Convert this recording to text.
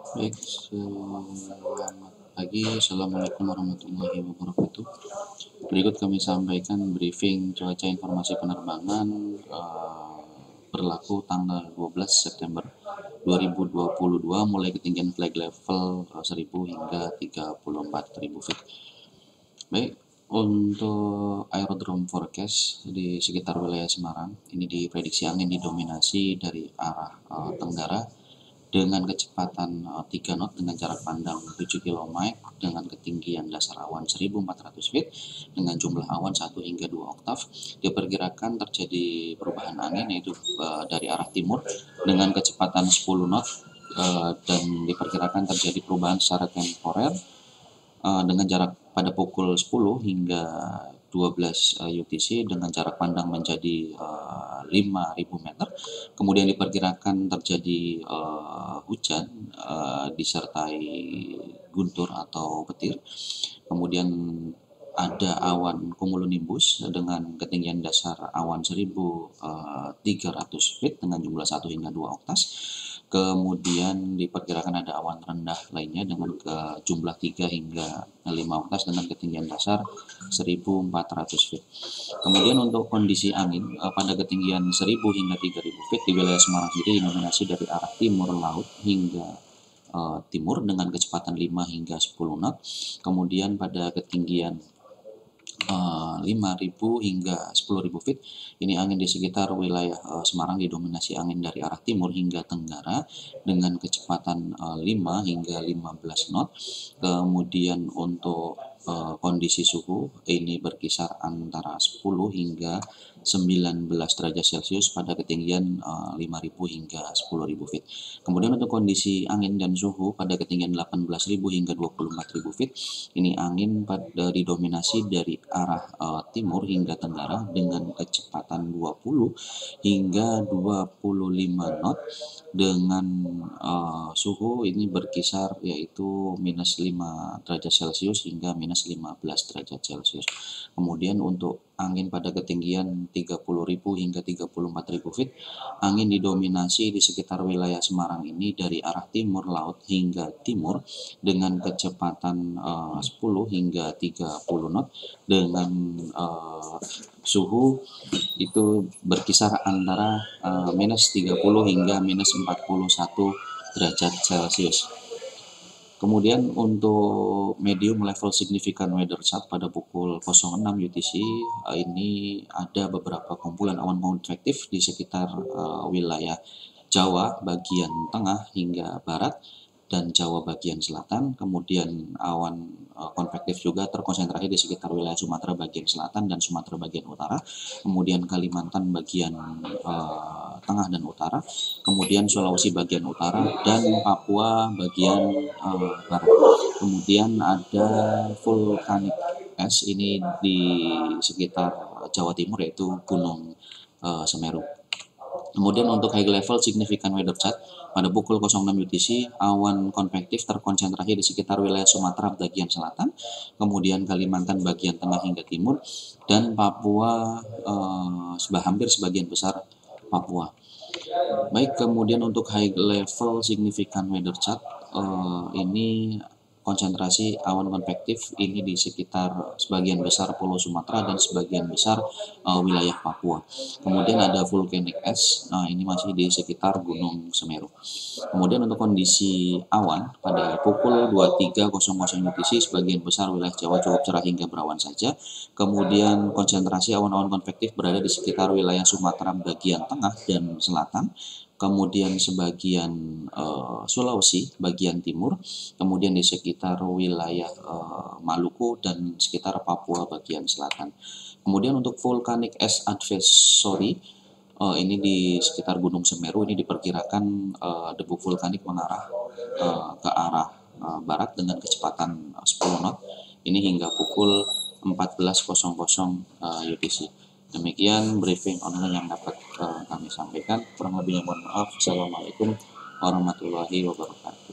Baik, selamat pagi. Assalamualaikum warahmatullahi wabarakatuh. Berikut kami sampaikan briefing cuaca informasi penerbangan berlaku tanggal 12 September 2022 mulai ketinggian flag level 1000 hingga 34.000 feet. Baik, untuk aerodrome forecast di sekitar wilayah Semarang, ini diprediksi angin didominasi dari arah tenggara dengan kecepatan 3 knot dengan jarak pandang 7 km dengan ketinggian dasar awan 1400 feet dengan jumlah awan 1 hingga 2 oktav. Diperkirakan terjadi perubahan angin yaitu dari arah timur dengan kecepatan 10 knot dan diperkirakan terjadi perubahan secara temporer dengan jarak pada pukul 10 hingga 12 UTC dengan jarak pandang menjadi 5.000 meter. Kemudian diperkirakan terjadi hujan disertai guntur atau petir. Kemudian ada awan cumulonimbus dengan ketinggian dasar awan 1.300 feet dengan jumlah 1 hingga 2 oktas. Kemudian diperkirakan ada awan rendah lainnya dengan jumlah 3 hingga 5 oktas dengan ketinggian dasar 1.400 feet. Kemudian untuk kondisi angin pada ketinggian 1.000 hingga 3.000 feet di wilayah Semarang sendiri didominasi dari arah timur laut hingga timur dengan kecepatan 5 hingga 10 knot. Kemudian pada ketinggian 5.000 hingga 10.000 feet ini angin di sekitar wilayah Semarang didominasi angin dari arah timur hingga tenggara dengan kecepatan 5 hingga 15 knot. Kemudian untuk kondisi suhu ini berkisar antara 10 hingga 19 derajat Celcius pada ketinggian 5.000 hingga 10.000 feet. Kemudian untuk kondisi angin dan suhu pada ketinggian 18.000 hingga 24.000 feet ini angin didominasi dari arah timur hingga tenggara dengan kecepatan 20 hingga 25 knot dengan suhu ini berkisar yaitu minus 5 derajat Celcius hingga minus 15 derajat Celcius. Kemudian untuk angin pada ketinggian 30.000 hingga 34.000 feet angin didominasi di sekitar wilayah Semarang ini dari arah timur laut hingga timur dengan kecepatan 10 hingga 30 knot dengan suhu itu berkisar antara minus 30 hingga minus 41 derajat Celcius. Kemudian untuk medium level significant weather chart pada pukul 06 UTC ini ada beberapa kumpulan awan konvektif di sekitar wilayah Jawa bagian tengah hingga barat dan Jawa bagian selatan. Kemudian awan konvektif juga terkonsentrasi di sekitar wilayah Sumatera bagian selatan dan Sumatera bagian utara. Kemudian Kalimantan bagian tengah dan utara. Kemudian Sulawesi bagian utara dan Papua bagian barat. Kemudian ada vulkanik es ini di sekitar Jawa Timur yaitu Gunung Semeru. Kemudian untuk high level significant weather chart pada pukul 06 UTC awan konvektif terkonsentrasi di sekitar wilayah Sumatera bagian selatan, kemudian Kalimantan bagian tengah hingga timur, dan Papua hampir sebagian besar Papua. Baik, kemudian untuk high level significant weather chart ini konsentrasi awan konvektif ini di sekitar sebagian besar Pulau Sumatera dan sebagian besar wilayah Papua. Kemudian ada vulkanik es, ini masih di sekitar Gunung Semeru. Kemudian untuk kondisi awan pada pukul 23.00 UTC sebagian besar wilayah Jawa cukup cerah hingga berawan saja. Kemudian konsentrasi awan-awan konvektif berada di sekitar wilayah Sumatera bagian tengah dan selatan. Kemudian sebagian Sulawesi bagian timur, kemudian di sekitar wilayah Maluku dan sekitar Papua bagian selatan. Kemudian untuk vulkanik es advisory ini di sekitar Gunung Semeru ini diperkirakan debu vulkanik mengarah ke arah barat dengan kecepatan 10 knot ini hingga pukul 14.00 UTC. Demikian briefing online yang dapat kami sampaikan. Kurang lebihnya mohon maaf. Assalamualaikum warahmatullahi wabarakatuh.